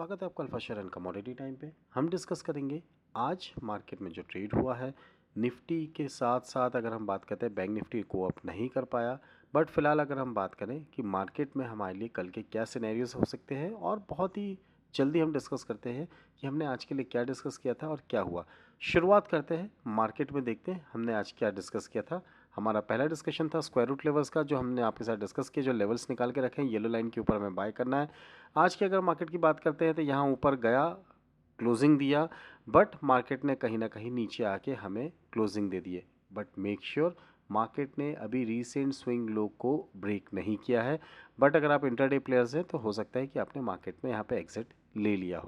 स्वागत है आपका alpha share and commodity time पे। हम डिस्कस करेंगे आज मार्केट में जो ट्रेड हुआ है निफ्टी के साथ साथ। अगर हम बात करते हैं बैंक निफ्टी को अप नहीं कर पाया, बट फिलहाल अगर हम बात करें कि मार्केट में हमारे लिए कल के क्या सिनेरियोज हो सकते हैं और बहुत ही जल्दी हम डिस्कस करते हैं कि हमने आज के लिए क्या डिस्कस किया था और क्या हुआ। शुरुआत करते हैं मार्केट में, देखते हैं हमने आज क्या डिस्कस किया था। हमारा पहला डिस्कशन था स्क्वायर रूट लेवल्स का, जो हमने आपके साथ डिस्कस किया। जो लेवल्स निकाल के रखे हैं येलो लाइन के ऊपर हमें बाय करना है। आज की अगर मार्केट की बात करते हैं तो यहाँ ऊपर गया, क्लोजिंग दिया, बट मार्केट ने कहीं ना कहीं नीचे आके हमें क्लोजिंग दे दिए। बट मेक श्योर मार्केट ने अभी रीसेंट स्विंग लो को ब्रेक नहीं किया है। बट अगर आप इंटरडे प्लेयर्स हैं तो हो सकता है कि आपने मार्केट में यहाँ पे एग्जिट ले लिया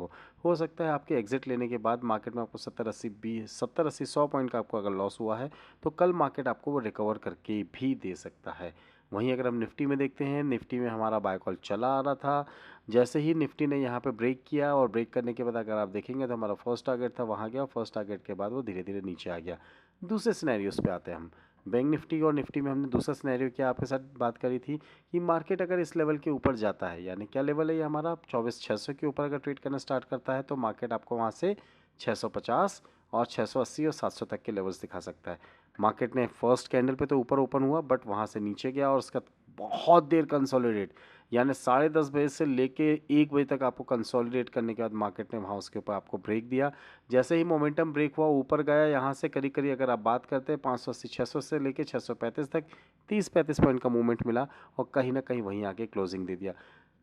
हो सकता है आपके एग्जिट लेने के बाद मार्केट में आपको 70-80 पॉइंट का आपको अगर लॉस हुआ है तो कल मार्केट आपको वो रिकवर करके भी दे सकता है। वहीं अगर हम निफ्टी में देखते हैं, निफ्टी में हमारा बाय कॉल चला आ रहा था। जैसे ही निफ्टी ने यहाँ पे ब्रेक किया और ब्रेक करने के बाद अगर आप देखेंगे तो हमारा फर्स्ट टारगेट था वहाँ गया, फर्स्ट टारगेट के बाद वो धीरे धीरे नीचे आ गया। दूसरे सिनेरियोस पे आते हैं हम। बैंक निफ्टी और निफ्टी में हमने दूसरा सिनेरियो क्या आपके साथ बात करी थी कि मार्केट अगर इस लेवल के ऊपर जाता है, यानी क्या लेवल है ये हमारा 24,600 के ऊपर अगर ट्रेड करना स्टार्ट करता है तो मार्केट आपको वहाँ से 650 और 680 और 700 तक के लेवल्स दिखा सकता है। मार्केट ने फर्स्ट कैंडल पे तो ऊपर ओपन हुआ, बट वहाँ से नीचे गया और उसका बहुत देर कंसोलिडेट, यानी 10:30 बजे से लेके 1 बजे तक आपको कंसोलिडेट करने के बाद मार्केट ने वहाँ उसके ऊपर आपको ब्रेक दिया। जैसे ही मोमेंटम ब्रेक हुआ ऊपर गया, यहाँ से करीब करीब अगर आप बात करते हैं 580 600 से लेके 635 तक 30-35 पॉइंट का मूवमेंट मिला और कहीं ना कहीं वहीं आके क्लोजिंग दे दिया।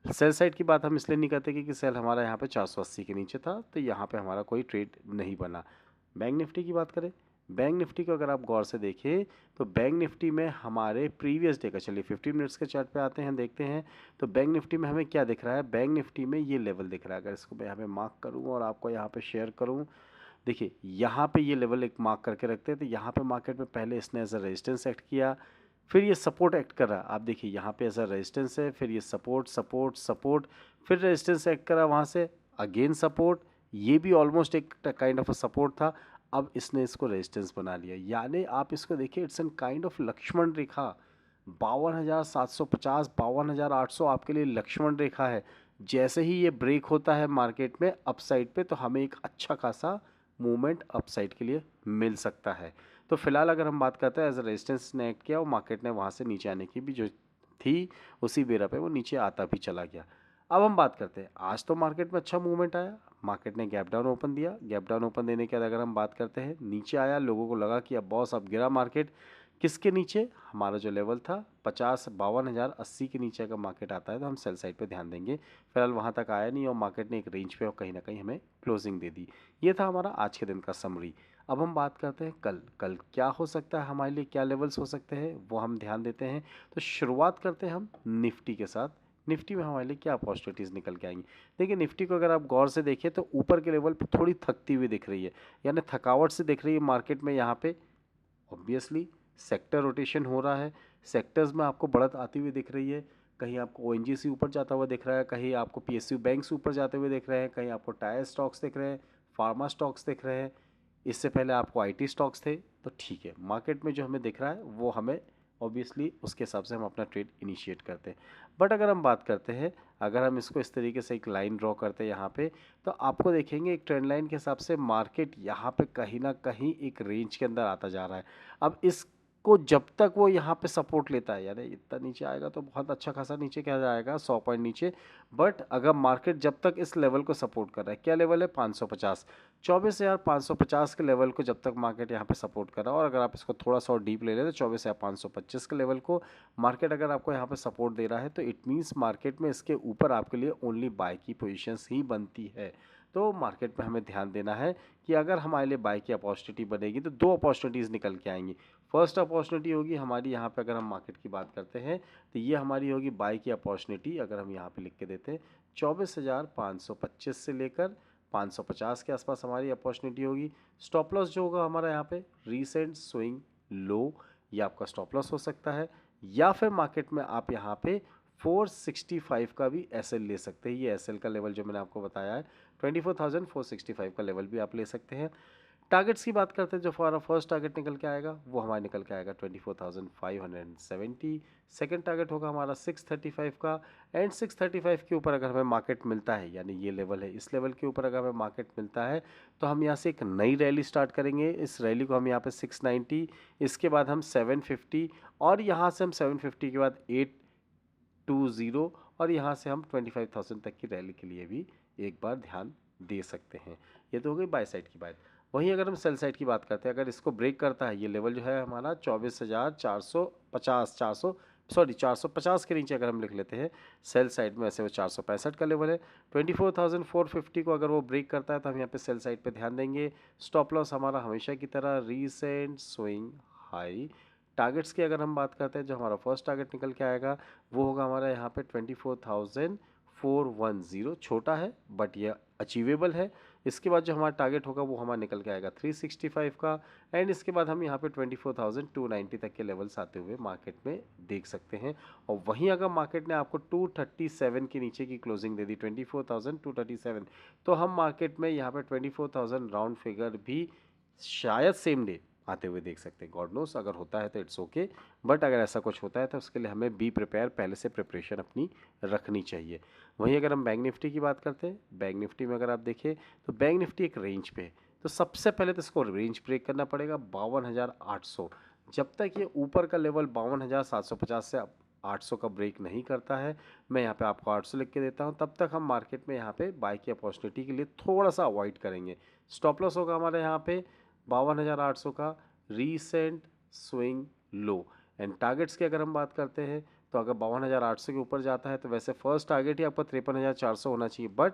सेल साइड की बात हम इसलिए नहीं करते क्योंकि सेल हमारा यहाँ पे 480 के नीचे था, तो यहाँ पे हमारा कोई ट्रेड नहीं बना। बैंक निफ्टी की बात करें, बैंक निफ्टी को अगर आप गौर से देखें तो बैंक निफ्टी में हमारे प्रीवियस डे का, चलिए 15 मिनट्स के चार्ट पे आते हैं, देखते हैं तो बैंक निफ्टी में हमें क्या दिख रहा है। बैंक निफ्टी में ये लेवल दिख रहा है, अगर इसको मैं यहाँ पे मार्क करूँ और आपको यहाँ पे शेयर करूँ, देखिए यहाँ पे ये लेवल एक मार्क करके रखते हैं। तो यहाँ पे मार्केट में पहले इसने एज अ रेजिस्टेंस एक्ट किया, फिर ये सपोर्ट एक्ट कर रहा है। आप देखिए यहाँ पे एज अ रेजिस्टेंस है, फिर ये सपोर्ट सपोर्ट सपोर्ट, फिर रेजिस्टेंस एक्ट करा, वहाँ से अगेन सपोर्ट, ये भी ऑलमोस्ट एक काइंड ऑफ अ सपोर्ट था। अब इसने इसको रेजिस्टेंस बना लिया, यानी आप इसको देखिए it's an kind of Lakshman rekha. 52,750 52,800 आपके लिए लक्ष्मण रेखा है। जैसे ही ये ब्रेक होता है मार्केट में अपसाइड पे तो हमें एक अच्छा खासा मूवमेंट अपसाइड के लिए मिल सकता है। तो फिलहाल अगर हम बात करते हैं एज अ रेजिस्टेंस ने एक्ट किया और मार्केट ने वहाँ से नीचे आने की भी जो थी उसी बेरा पे वो नीचे आता भी चला गया। अब हम बात करते हैं, आज तो मार्केट में अच्छा मूवमेंट आया, मार्केट ने गैप डाउन ओपन दिया। गैप डाउन ओपन देने के बाद अगर हम बात करते हैं नीचे आया, लोगों को लगा कि अब बॉस अब गिरा मार्केट। किसके नीचे? हमारा जो लेवल था 52,080 के नीचे अगर मार्केट आता है तो हम सेल साइड पे ध्यान देंगे। फिलहाल वहाँ तक आया नहीं और मार्केट ने एक रेंज पे और कहीं ना कहीं हमें क्लोजिंग दे दी। ये था हमारा आज के दिन का समरी। अब हम बात करते हैं कल कल क्या हो सकता है, हमारे लिए क्या लेवल्स हो सकते हैं वो हम ध्यान देते हैं। तो शुरुआत करते हैं हम निफ्टी के साथ। निफ्टी में हमारे लिए क्या अपॉर्चुनिटीज़ निकल के आएंगी। देखिए निफ्टी को अगर आप गौर से देखें तो ऊपर के लेवल पे थोड़ी थकती हुई दिख रही है, यानी थकावट से दिख रही है मार्केट में। यहाँ पे ऑब्वियसली सेक्टर रोटेशन हो रहा है, सेक्टर्स में आपको बढ़त आती हुई दिख रही है। कहीं आपको ओएनजीसी ऊपर जाता हुआ दिख रहा है, कहीं आपको पीएसयू बैंक्स ऊपर जाते हुए दिख रहे हैं, कहीं आपको टायर स्टॉक्स दिख रहे हैं, फार्मा स्टॉक्स दिख रहे हैं। इससे पहले आपको आईटी स्टॉक्स थे। तो ठीक है, मार्केट में जो हमें दिख रहा है वो हमें ऑब्वियसली उसके हिसाब से हम अपना ट्रेड इनिशिएट करते हैं। बट अगर हम बात करते हैं, अगर हम इसको इस तरीके से एक लाइन ड्रॉ करते हैं यहाँ पे, तो आपको देखेंगे एक ट्रेंड लाइन के हिसाब से मार्केट यहाँ पे कहीं ना कहीं एक रेंज के अंदर आता जा रहा है। अब इसको जब तक वो यहाँ पे सपोर्ट लेता है, यानी इतना नीचे आएगा तो बहुत अच्छा खासा नीचे क्या जाएगा, 100 पॉइंट नीचे। बट अगर मार्केट जब तक इस लेवल को सपोर्ट कर रहा है, क्या लेवल है 550, 24,550 के लेवल को जब तक मार्केट यहाँ पे सपोर्ट कर रहा है, और अगर आप इसको थोड़ा सा और डीप ले लें तो 24,525 के लेवल को मार्केट अगर आपको यहाँ पे सपोर्ट दे रहा है तो इट मीन्स मार्केट में इसके ऊपर आपके लिए ओनली बाय की पोजीशंस ही बनती है। तो मार्केट में हमें ध्यान देना है कि अगर हमारे लिए बाय की अपॉर्चुनिटी बनेगी तो दो अपॉर्चुनिटीज़ निकल के आएंगी। फर्स्ट अपॉर्चुनिटी होगी हमारी यहाँ पे, अगर हम मार्केट की बात करते हैं तो ये हमारी होगी बाय की अपॉर्चुनिटी। अगर हम यहाँ पे लिख के देते हैं 24,525 से लेकर 550 के आसपास हमारी अपॉर्चुनिटी होगी। स्टॉप लॉस जो होगा हमारा यहाँ पे रीसेंट स्विंग लो, ये आपका स्टॉप लॉस हो सकता है। या फिर मार्केट में आप यहाँ पे 465 का भी एसएल ले सकते हैं। ये एसएल का लेवल जो मैंने आपको बताया है 24,465 का लेवल भी आप ले सकते हैं। टारगेट्स की बात करते हैं, जो हमारा फर्स्ट टारगेट निकल के आएगा वो हमारा निकल के आएगा 24,570। सेकंड टारगेट होगा हमारा 635 का, एंड 635 के ऊपर अगर हमें मार्केट मिलता है, यानी ये लेवल है, इस लेवल के ऊपर अगर हमें मार्केट मिलता है तो हम यहाँ से एक नई रैली स्टार्ट करेंगे। इस रैली को हम यहाँ पे 690, इसके बाद हम 750, और यहाँ से हम 750 के बाद 820, और यहाँ से हम 25,000 तक की रैली के लिए भी एक बार ध्यान दे सकते हैं। ये तो हो गई बाय साइड की बात। वहीं अगर हम सेल साइड की बात करते हैं, अगर इसको ब्रेक करता है, ये लेवल जो है हमारा 24,450, 450 के नीचे अगर हम लिख लेते हैं सेल साइड में, वैसे वो 465 का लेवल है। 24,450 को अगर वो ब्रेक करता है तो हम यहाँ पे सेल साइड पे ध्यान देंगे। स्टॉप लॉस हमारा हमेशा की तरह रीसेंट स्विंग हाई। टारगेट्स की अगर हम बात करते हैं, जो हमारा फर्स्ट टारगेट निकल के आएगा वो होगा हमारा यहाँ पे 24,410। छोटा है बट ये अचीवेबल है। इसके बाद जो हमारा टारगेट होगा वो हमारा निकल के आएगा 365 का, एंड इसके बाद हम यहाँ पे 24,290 तक के लेवल्स आते हुए मार्केट में देख सकते हैं। और वहीं अगर मार्केट ने आपको 237 के नीचे की क्लोजिंग दे दी, 24,237, तो हम मार्केट में यहाँ पे 24,000 राउंड फिगर भी शायद सेम डे आते हुए देख सकते हैं। गॉड नोस, अगर होता है तो इट्स ओके, बट अगर ऐसा कुछ होता है तो उसके लिए हमें बी प्रिपेयर, पहले से प्रिपरेशन अपनी रखनी चाहिए। वहीं अगर हम बैंक निफ्टी की बात करते हैं, बैंक निफ्टी में अगर आप देखें तो बैंक निफ्टी एक रेंज पे है, तो सबसे पहले तो इसको रेंज ब्रेक करना पड़ेगा 52,800। जब तक ये ऊपर का लेवल 52,750 से 800 का ब्रेक नहीं करता है, मैं यहाँ पे आपको 800 लिख के देता हूँ, तब तक हम मार्केट में यहाँ पे बाय की अपॉर्चुनिटी के लिए थोड़ा सा अवॉइड करेंगे। स्टॉप लॉस होगा हमारे यहाँ पे 52,800 का recent swing low. And targets की अगर हम बात करते हैं तो अगर 52,800 के ऊपर जाता है तो वैसे फर्स्ट टारगेट ही आपका 53,400 होना चाहिए, बट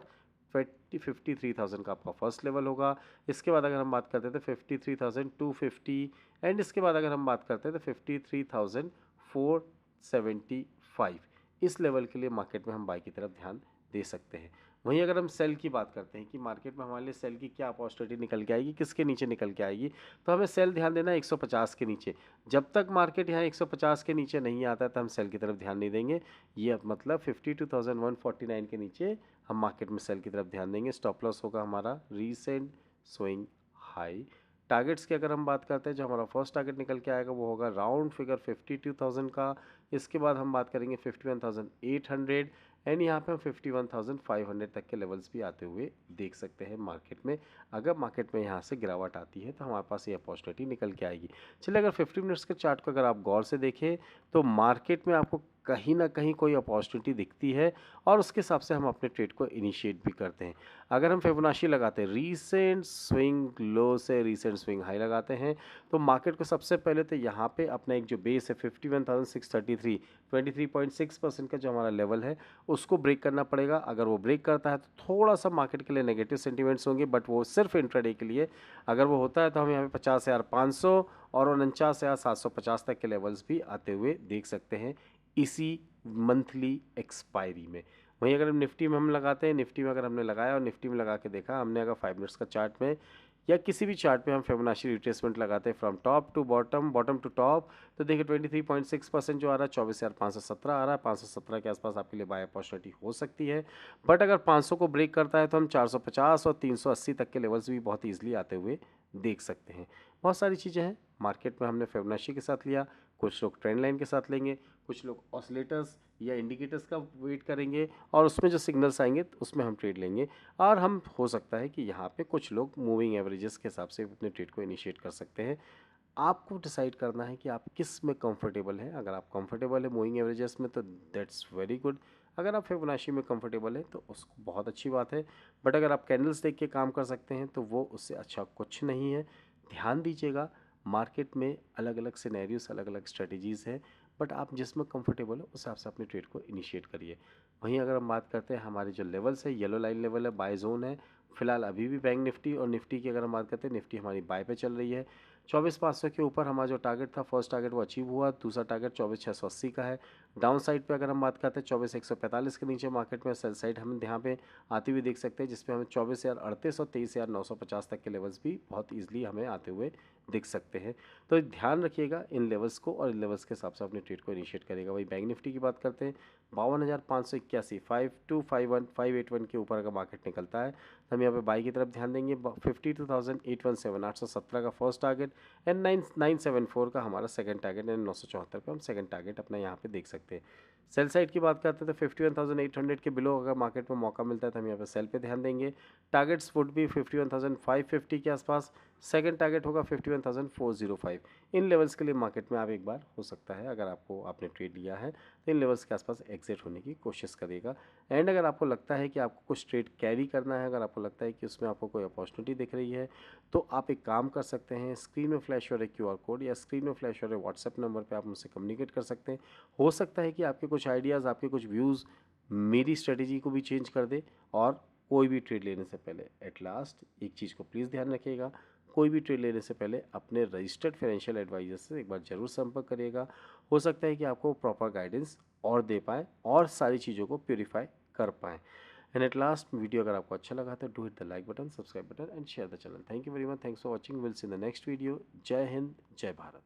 53,000 का आपका फर्स्ट लेवल होगा। इसके बाद अगर हम बात करते हैं तो 53,250, एंड इसके बाद अगर हम बात करते हैं तो 53,475। इस लेवल के लिए मार्केट में हम बाय की तरफ ध्यान दे सकते हैं। वहीं अगर हम सेल की बात करते हैं कि मार्केट में हमारे लिए सेल की क्या अपॉर्चुनिटी निकल के आएगी, किसके नीचे निकल के आएगी, तो हमें सेल ध्यान देना है 150 के नीचे। जब तक मार्केट यहाँ 150 के नीचे नहीं आता तो हम सेल की तरफ ध्यान नहीं देंगे। ये मतलब 52,149 के नीचे हम मार्केट में सेल की तरफ ध्यान देंगे। स्टॉप लॉस होगा हमारा रीसेंट स्विंग हाई। टारगेट्स की अगर हम बात करते हैं, जो हमारा फर्स्ट टारगेट निकल के आएगा वो होगा राउंड फिगर 52,000 का। इसके बाद हम बात करेंगे 51,800, एंड यहाँ पे हम 51,500 तक के लेवल्स भी आते हुए देख सकते हैं मार्केट में। अगर मार्केट में यहाँ से गिरावट आती है तो हमारे पास ये अपॉर्चुनिटी निकल के आएगी। चलिए, अगर 50 मिनट्स के चार्ट को अगर आप गौर से देखें तो मार्केट में आपको कहीं ना कहीं कोई अपॉर्चुनिटी दिखती है, और उसके हिसाब से हम अपने ट्रेड को इनिशिएट भी करते हैं। अगर हम फिबोनाची लगाते हैं, रीसेंट स्विंग लो से रीसेंट स्विंग हाई लगाते हैं, तो मार्केट को सबसे पहले तो यहाँ पे अपना एक जो बेस है 51,633, 23.6% का जो हमारा लेवल है उसको ब्रेक करना पड़ेगा। अगर वो ब्रेक करता है तो थोड़ा सा मार्केट के लिए नेगेटिव सेंटीमेंट्स होंगे, बट वो सिर्फ इंट्राडे के लिए। अगर वो होता है तो हम यहाँ पे 50,500 और 49,750 तक के लेवल्स भी आते हुए देख सकते हैं इसी मंथली एक्सपायरी में। वहीं अगर हम निफ्टी में हम लगाते हैं, निफ्टी में अगर हमने लगाया और निफ्टी में लगा के देखा हमने, अगर 5 मिनट्स का चार्ट में या किसी भी चार्ट पे हम फिबोनाची रिट्रेसमेंट लगाते हैं from top to bottom, bottom to top, तो देखिए 23.6% जो आ रहा है 24,517 आ रहा है। 517 के आसपास आपके लिए बाय अपॉर्चुनिटी हो सकती है, बट अगर 500 को ब्रेक करता है तो हम 450 और 380 तक के लेवल्स भी बहुत ईजिली आते हुए देख सकते हैं। बहुत सारी चीज़ें हैं मार्केट में, हमने फिबोनाची के साथ लिया, कुछ लोग ट्रेंड लाइन के साथ लेंगे, कुछ लोग ऑसिलेटर्स या इंडिकेटर्स का वेट करेंगे, और उसमें जो सिग्नल्स आएंगे उसमें हम ट्रेड लेंगे। और हम हो सकता है कि यहाँ पे कुछ लोग मूविंग एवरेजेस के हिसाब से अपने ट्रेड को इनिशिएट कर सकते हैं। आपको डिसाइड करना है कि आप किस में कंफर्टेबल हैं। अगर आप कंफर्टेबल है मूविंग एवरेजेस में तो दैट्स वेरी गुड। अगर आप फिबोनाची में कंफर्टेबल है तो उसको बहुत अच्छी बात है, बट अगर आप कैंडल्स देख के काम कर सकते हैं तो वो उससे अच्छा कुछ नहीं है। ध्यान दीजिएगा, मार्केट में अलग अलग सिनेरियोस, अलग अलग स्ट्रेटजीज़ है, बट आप जिसमें कंफर्टेबल हो उस हिसाब से अपने ट्रेड को इनिशिएट करिए। वहीं अगर हम बात करते हैं, हमारे जो लेवल्स है, येलो लाइन लेवल है, बाय जोन है फिलहाल अभी भी बैंक निफ्टी, और निफ्टी की अगर हम बात करते हैं, निफ्टी हमारी बाय पे चल रही है। 24,500 के ऊपर हमारा जो टारगेट था, फर्स्ट टारगेट वो अचीव हुआ, दूसरा टारगेट 24,680 का है। डाउन साइड पे अगर हम बात करते हैं 24,145 के नीचे मार्केट में सेल साइड हम यहाँ पे आती हुई देख सकते हैं, जिसपे हमें 24,038 और 23,950 तक के लेवल्स भी बहुत ईजिली हमें आते हुए दिख सकते हैं। तो ध्यान रखिएगा इन लेवल्स को, और इन लेवल्स के हिसाब से अपने ट्रेड को इनिशिएट करेगा। वही बैंक निफ्टी की बात करते हैं, 52,581, 5251, 581 के ऊपर अगर मार्केट निकलता है हम यहाँ पे बाई की तरफ ध्यान देंगे। 52,817 817 का फर्स्ट टारगेट एंड 974 का हमारा सेकंड टारगेट एंड 974 पे हम सेकंड टारगेट अपना यहाँ पे देख सकते हैं। सेल साइड की बात करते हैं तो 51,800 के बिलो अगर मार्केट में मौका मिलता है तो हम यहाँ पे सेल पे ध्यान देंगे। टारगेट्स वुड भी 51,550 के आसपास, सेकंड टारगेट होगा 51,405। इन लेवल्स के लिए मार्केट में आप एक बार हो सकता है, अगर आपने ट्रेड लिया है तो इन लेवल्स के आसपास एग्जिट होने की कोशिश करिएगा। एंड अगर आपको लगता है कि आपको कुछ ट्रेड कैरी करना है, अगर आपको लगता है कि उसमें आपको कोई अपॉर्चुनिटी दिख रही है, तो आप एक काम कर सकते हैं, स्क्रीन में फ्लैश हो रहे QR कोड या स्क्रीन में फ्लैश हो रहे व्हाट्सएप नंबर पे आप मुझसे कम्युनिकेट कर सकते हैं। हो सकता है कि आपके कुछ आइडियाज़, आपके कुछ व्यूज़ मेरी स्ट्रेटेजी को भी चेंज कर दे। और कोई भी ट्रेड लेने से पहले एट लास्ट एक चीज़ को प्लीज़ ध्यान रखिएगा, कोई भी ट्रेड लेने से पहले अपने रजिस्टर्ड फाइनेंशियल एडवाइज़र से एक बार ज़रूर संपर्क करिएगा। हो सकता है कि आपको प्रॉपर गाइडेंस और दे पाएँ और सारी चीज़ों को प्योरीफाई कर पाएँ। एंड एट लास्ट, वीडियो अगर आपको अच्छा लगा तो do hit the like button, subscribe button and share the channel. Thank you very much, thanks for watching, will see in the next video. जय हिंद, जय भारत।